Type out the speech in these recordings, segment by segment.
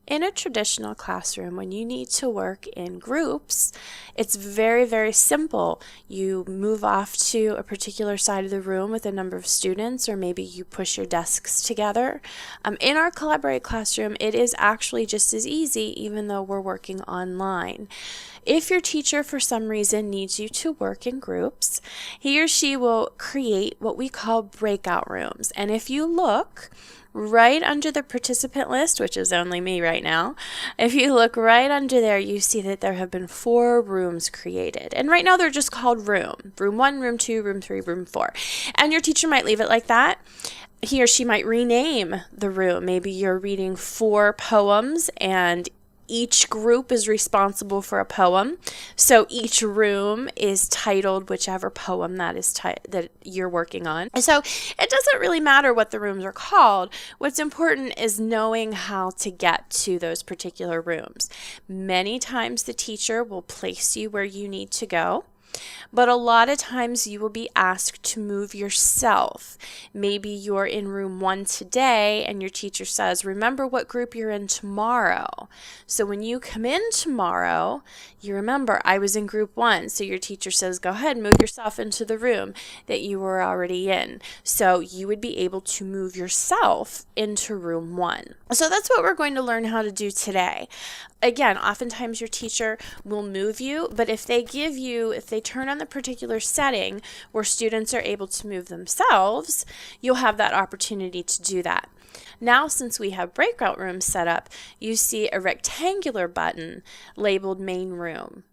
In a traditional classroom, when you need to work in groups, it's very, very simple. You move off to a particular side of the room with a number of students, or maybe you push your desks together. In our collaborated classroom, it is actually just as easy, even though we're working online. If your teacher, for some reason, needs you to work in groups, he or she will create what we call breakout rooms. And if you look right under the participant list, which is only me right now, if you look right under there, you see that there have been 4 rooms created. And right now they're just called room 1, room 2, room 3, room 4. And your teacher might leave it like that. He or she might rename the room. Maybe you're reading 4 poems and each group is responsible for a poem. So each room is titled whichever poem that is that you're working on. And so it doesn't really matter what the rooms are called. What's important is knowing how to get to those particular rooms. Many times the teacher will place you where you need to go. But a lot of times you will be asked to move yourself. Maybe you're in room 1 today and your teacher says, remember what group you're in tomorrow. So when you come in tomorrow, you remember, I was in group 1. So your teacher says, go ahead, move yourself into the room that you were already in. So you would be able to move yourself into room 1. So that's what we're going to learn how to do today. Again, oftentimes your teacher will move you, but if they turn on the particular setting where students are able to move themselves, you'll have that opportunity to do that. Now, since we have breakout rooms set up, you see a rectangular button labeled main room.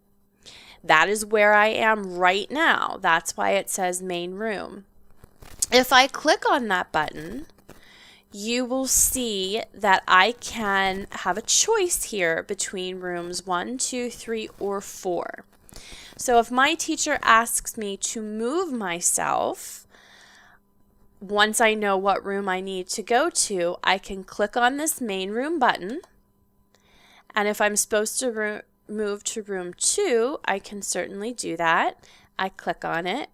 That is where I am right now. That's why it says main room. If I click on that button, you will see that I can have a choice here between rooms 1, 2, 3, or 4. So if my teacher asks me to move myself, once I know what room I need to go to, I can click on this main room button. And if I'm supposed to move to room 2, I can certainly do that. I click on it,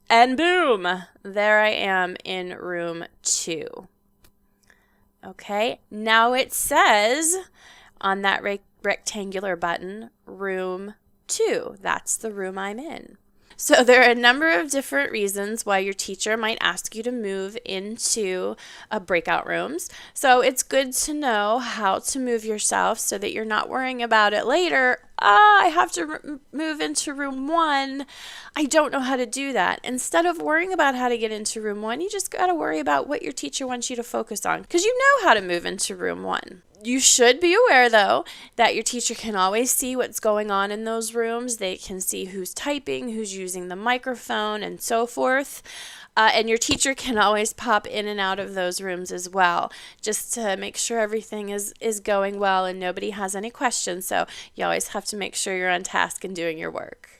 and boom, there I am in room 2. Okay, now it says on that rectangular button, room 2. That's the room I'm in. So there are a number of different reasons why your teacher might ask you to move into breakout rooms. So it's good to know how to move yourself so that you're not worrying about it later. I have to move into room 1. I don't know how to do that. Instead of worrying about how to get into room 1, you just got to worry about what your teacher wants you to focus on, because you know how to move into room 1. You should be aware, though, that your teacher can always see what's going on in those rooms. They can see who's typing, who's using the microphone, and so forth. And your teacher can always pop in and out of those rooms as well, just to make sure everything is going well and nobody has any questions. So you always have to make sure you're on task and doing your work.